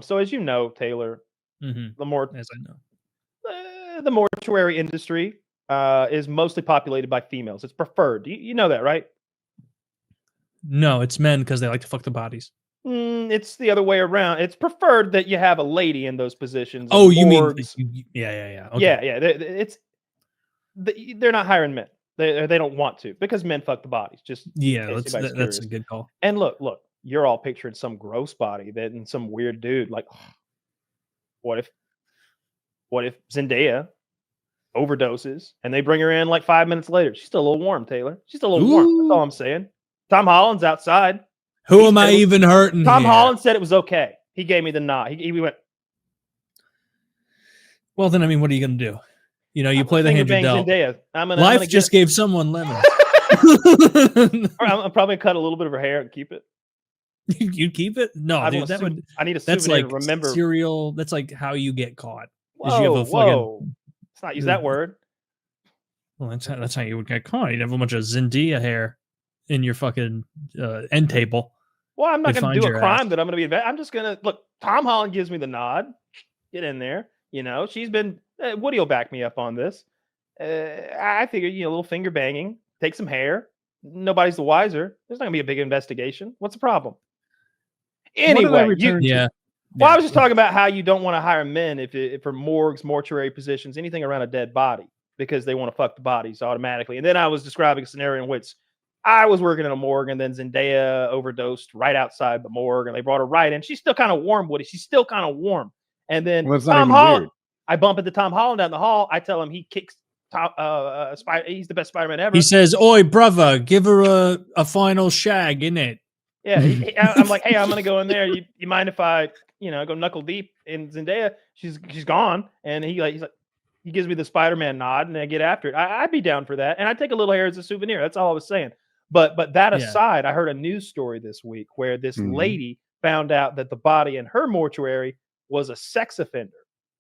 So as you know, Taylor, Mm-hmm. the more As I know, the mortuary industry is mostly populated by females. It's preferred. You know that, right? no, it's men because they like to fuck the bodies. It's the other way around. It's preferred that you have a lady in those positions. Oh, you mean morgues. yeah. Okay. Yeah. They're not hiring men. They don't want to because men fuck the bodies. Just Yeah, in case that's anybody's a curious. good call. And look, you're all picturing some gross body and some weird dude. Like, what if Zendaya overdoses and they bring her in like 5 minutes later? She's still a little warm, Taylor. She's still a little warm. That's all I'm saying. Tom Holland's outside. Who am I even hurting? Tom here? Holland said it was okay. He gave me the nod. He went. Well, then, I mean, what are you going to do? You know, you play the hand you dealt. Life just gave someone lemons. I'm probably cut a little bit of her hair and keep it. You keep it? No, dude, I need a souvenir that's like to remember. serial. That's like how you get caught. Whoa. Let's not use that word. Well, that's how you would get caught. You'd have a bunch of Zendaya hair in your fucking end table. Well, I'm not going to do a crime that I'm going to be. I'm just going to look. Tom Holland gives me the nod. Get in there. You know, she's been. Woody will back me up on this. I figure, a little finger banging, take some hair. Nobody's the wiser. There's not going to be a big investigation. What's the problem? Anyway, Well, I was just talking about how you don't want to hire men if for morgues, mortuary positions, anything around a dead body, because they want to fuck the bodies automatically. And then I was describing a scenario in which I was working in a morgue, and then Zendaya overdosed right outside the morgue, and they brought her right in. She's still kind of warm, Woody. She's still kind of warm. And then Tom Holland, I bump into Tom Holland down the hall. I tell him he kicks he's the best Spider-Man ever. He says, "Oi, brother, give her a final shag, innit?" Yeah, I'm like, hey, I'm gonna go in there. You mind if I, go knuckle deep in Zendaya? She's gone, and he gives me the Spider-Man nod, and I get after it. I'd be down for that, and I'd take a little hair as a souvenir. That's all I was saying. But that aside, I heard a news story this week where this lady found out that the body in her mortuary was a sex offender.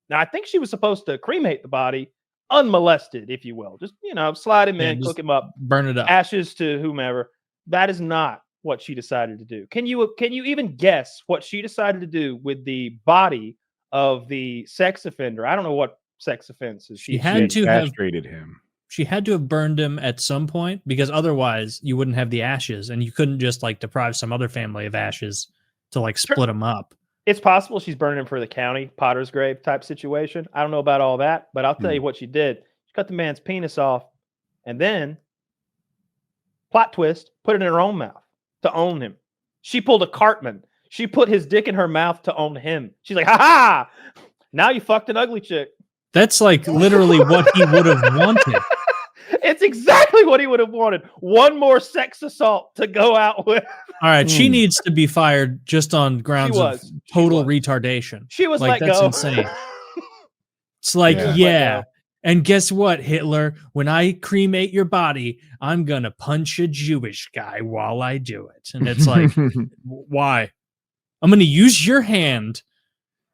Now, I think she was supposed to cremate the body unmolested, if you will. Just, slide him in, cook him up, burn it up, ashes to whomever. That is not what she decided to do. Can you even guess what she decided to do with the body of the sex offender? I don't know what sex offenses she had to have castrated him. She had to have burned him at some point, because otherwise you wouldn't have the ashes, and you couldn't just deprive some other family of ashes to split them up. It's possible she's burning him for the county, Potter's grave type situation. I don't know about all that, but I'll tell you what she did. She cut the man's penis off, and then, plot twist, put it in her own mouth to own him. She pulled a Cartman. She put his dick in her mouth to own him. She's like, ha ha! Now you fucked an ugly chick. That's literally what he would have wanted. It's exactly what he would have wanted. One more sex assault to go out with. All right, she needs to be fired just on grounds of total retardation. She was that's go. Insane. It's and guess what, Hitler? When I cremate your body, I'm gonna punch a Jewish guy while I do it. And it's like, why? I'm gonna use your hand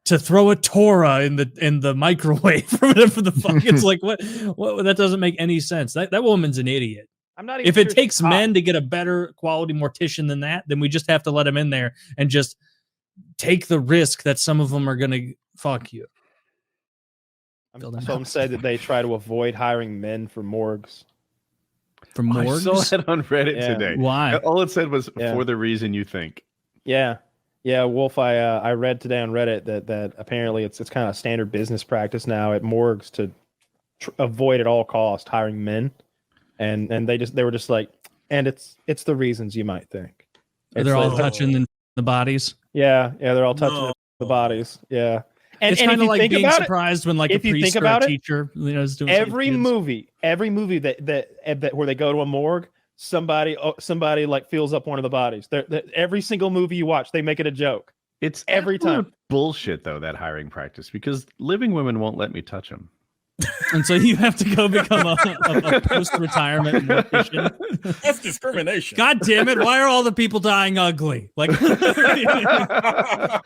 to throw a Torah in the microwave for the fuck. It's like what? That doesn't make any sense. That woman's an idiot. I'm not even if it takes men to get a better quality mortician than that, then we just have to let them in there and just take the risk that some of them are gonna fuck you. Some say that they try to avoid hiring men for morgues. For morgues? I saw that on Reddit today. Why? All it said was for the reason you think. Yeah, Wolf. I read today on Reddit that apparently it's kind of standard business practice now at morgues to avoid at all cost hiring men, and they were just like, and it's the reasons you might think. They're all touching the bodies. Yeah, they're all touching the bodies. Yeah. And, it's kind of like being surprised when a priest or a teacher is doing every movie that where they go to a morgue, somebody fills up one of the bodies. Every single movie you watch, they make it a joke. It's every time bullshit though, that hiring practice, because living women won't let me touch them. And so you have to go become a post-retirement mortician. That's discrimination. God damn it! Why are all the people dying ugly? You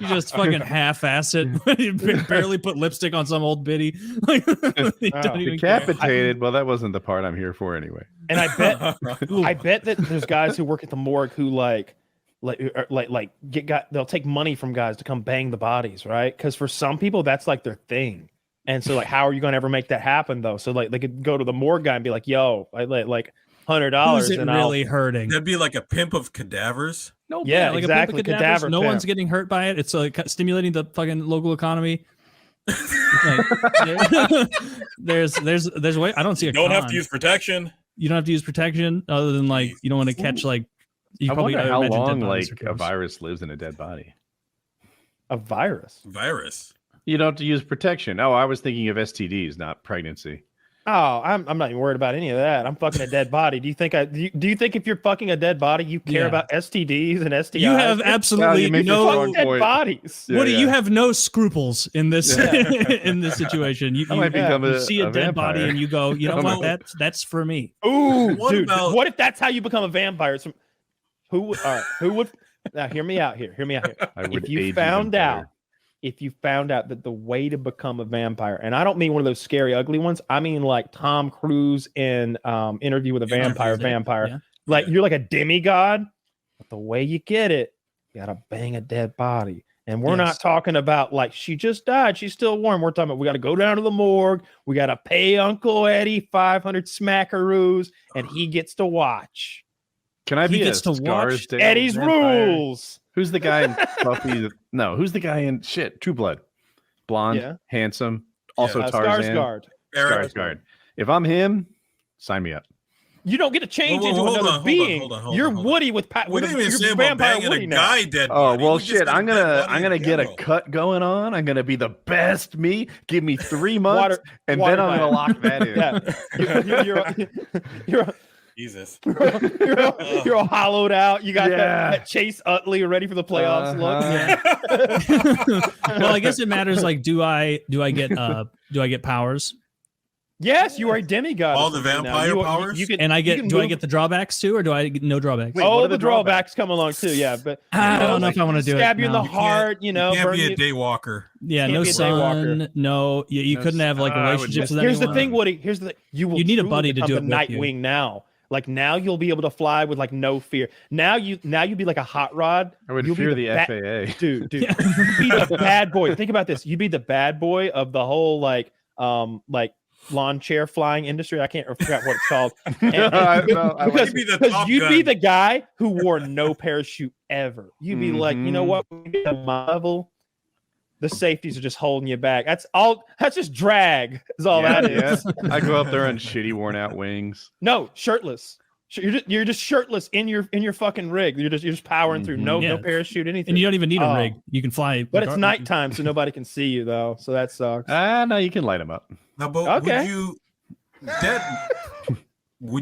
just fucking half-ass it. You barely put lipstick on some old biddy. Decapitated. Well, that wasn't the part I'm here for anyway. And I bet that there's guys who work at the morgue who they'll take money from guys to come bang the bodies, right? Because for some people that's like their thing. And so like, how are you going to ever make that happen though? So like they could go to the morgue guy and be like, yo, I like $100. Who's it and really hurting? That'd be like a pimp of cadavers. No, Yeah, like exactly. A pimp of cadavers. Cadaver No pimp. one's getting hurt by it. It's like stimulating the fucking local economy. There's way. I don't see a. You don't have con. to use protection. You don't have to use protection other than like you don't want to catch like. You I probably wonder how imagine dead long bodies like are a gross. virus lives in a dead body. A virus. You don't have to use protection. Oh, I was thinking of STDs, not pregnancy. Oh, I'm not even worried about any of that. I'm fucking a dead body. Do you think if you're fucking a dead body, you care about STDs and STIs? You have absolutely no dead bodies. Woody, you have no scruples in this in this situation. You see a dead body and you go, you know what? That's for me. Ooh, dude. What if that's how you become a vampire? Who would? Now, hear me out here. If you found out that the way to become a vampire, and I don't mean one of those scary, ugly ones. I mean like Tom Cruise in Interview with a Vampire. Yeah. Like you're like a demigod, but the way you get it, you gotta bang a dead body. And we're not talking about like she just died, she's still warm. We're talking about we got to go down to the morgue, we got to pay Uncle Eddie 500 smackaroos, and he gets to watch. Can I He be gets to watch Scarsdale Eddie's vampire? rules. Who's the guy in Buffy? No, who's the guy in True Blood? Blonde, handsome, also Tarzan. Skarsgård. If I'm him, sign me up. You don't get to change into another being. You're Woody with We didn't even say about vampire banging Woody a now. guy dead Oh body. well, We just shit! got I'm dead body gonna in get a general. cut going on. I'm gonna be the best me. Give me 3 months, and water then I'm gonna diet. lock that in. You're Jesus. you're all hollowed out. You got that Chase Utley ready for the playoffs look. Well, I guess it matters. Like, do I get powers? Yes, you are a demigod. All the vampire powers? You can, And I you get can do I move- get the drawbacks too, or do I get no drawbacks? Wait, what all are the the drawbacks come along too. Yeah, but I don't know if I want to do it. stab you in the no. heart. You can't burn be you. a daywalker. Yeah, Can't no be a daywalker. son. No, you No couldn't have like son. I would relationships with Here's the anyone. thing, Woody. Here's the thing. You will. You need a truly buddy to become do it the with you. Nightwing now. Like now, you'll be able to fly with like no fear. Now you be like a hot rod. I would You'll be fear the ba- FAA. Dude, you'd be the bad boy. Think about this. You'd be the bad boy of the whole like lawn chair flying industry. I forgot what it's called. Because you'd be the guy who wore no parachute ever. You'd be like, you know what? When you get to my level, the safeties are just holding you back. That's just drag. Is all that is. I go up there on shitty, worn out wings. No, shirtless. You're just shirtless in your fucking rig. You're just powering through. No parachute, anything. And you don't even need a rig. You can fly. But it's nighttime, so nobody can see you though. So that sucks. No, you can light them up. Now, but would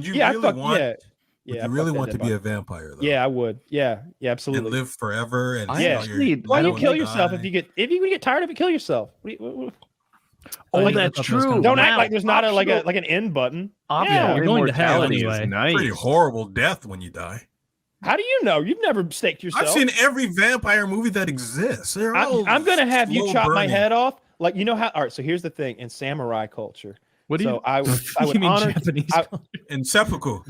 you really want? Would you really want to be a vampire? Though? Yeah, I would. Yeah, absolutely. And live forever. And why do you kill yourself if you get tired of it? Kill yourself. That's true. Don't act like there's not like an end button. Yeah, you're going to hell anyway. Nice. Pretty horrible death when you die. How do you know? You've never staked yourself. I've seen every vampire movie that exists. I'm gonna have you chop my head off. Like you know how? All right. So here's the thing in samurai culture. What do you? I would honor Japanese in seppuku.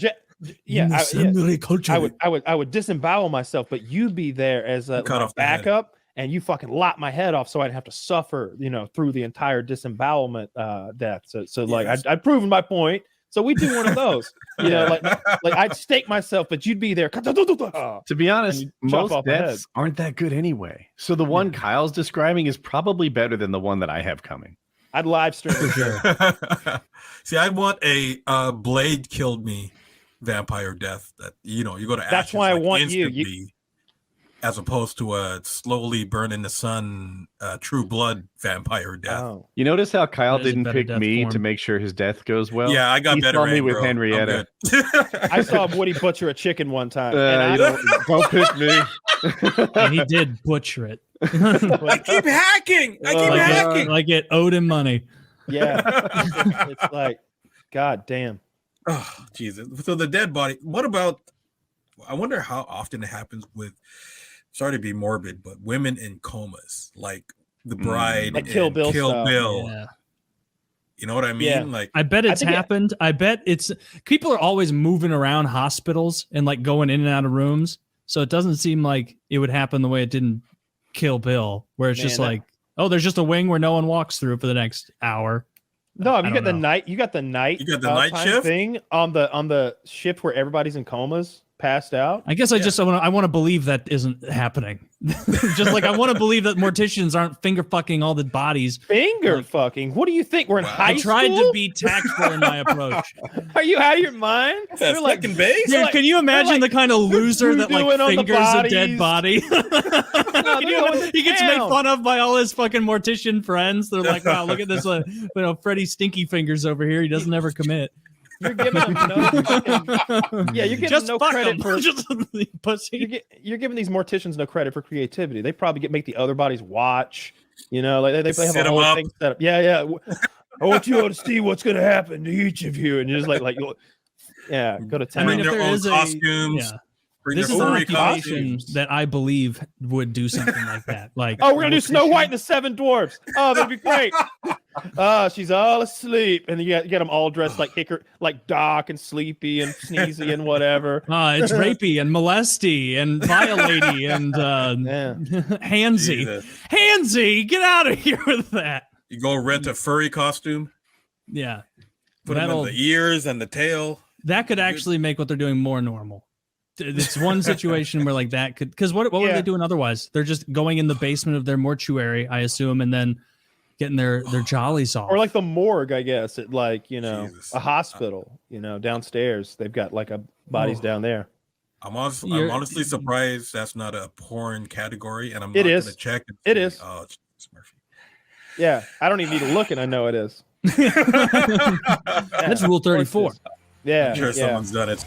I would disembowel myself, but you'd be there as a backup, and you fucking lop my head off, so I'd have to suffer, through the entire disembowelment death. So I'd proven my point. So we do one of those, like I'd stake myself, but you'd be there. To be honest, most deaths aren't that good anyway. So the one Kyle's describing is probably better than the one that I have coming. I'd live stream for sure. See, I want a blade killed me vampire death that you go to ashes. That's why I want you as opposed to a slowly burn in the sun True Blood vampire death. Oh. You notice how Kyle didn't pick me to make sure his death goes well? Yeah, I got better me with Henrietta. I saw Woody butcher a chicken one time. Don't pick me. And he did butcher it. I keep hacking. Like it owed him money. Yeah. It's like, God damn. Oh, Jesus. So the dead body. What about, I wonder how often it happens with, sorry to be morbid, but women in comas, like the bride, like Kill Bill. Yeah. You know what I mean? Yeah. Like, I bet it's happened. I bet it's people are always moving around hospitals and like going in and out of rooms. So it doesn't seem like it would happen the way it didn't Kill Bill, where it's just like, oh, there's just a wing where no one walks through for the next hour. No, you got the night night shift thing on the shift where everybody's in comas, passed out. I guess I want to believe that isn't happening. Just like I want to believe that morticians aren't finger fucking all the bodies. Fucking? What do you think? We're in high school? I tried to be tactful in my approach. Are you out of your mind? That's like base. Dude, can you imagine the kind of loser that like fingers a dead body? He gets made fun of by all his fucking mortician friends. They're like, wow, look at this, Freddy Stinky Fingers over here. He doesn't ever commit. You're giving him you're giving just no credit for just pussy. You're giving these morticians no credit for creativity. They probably make the other bodies watch. You know, like they have a whole thing set up. Yeah. I want you all to see what's going to happen to each of you, and you're just like, go to town. I mean, if there is costumes. This is an occupation that I believe would do something like that. Like, we're gonna do Snow White and the Seven Dwarfs. Oh, that'd be great. She's all asleep, and you get them all dressed like like Doc and Sleepy and Sneezy and whatever. It's rapey and molesty and violatey and handsy. Handsy, get out of here with that. You go rent a furry costume. Yeah, put them in the ears and the tail. That could actually make what they're doing more normal. It's one situation where like that could, because what were they doing otherwise? They're just going in the basement of their mortuary, I assume, and then getting their jollies off. Or like the morgue, I guess, at like, a hospital, downstairs. They've got like bodies down there. I'm honestly surprised that's not a porn category, and I'm not going to check. It is. Oh, Murphy. Yeah, I don't even need to look, and I know it is. That's Rule 34. Yeah, I'm sure someone's done it.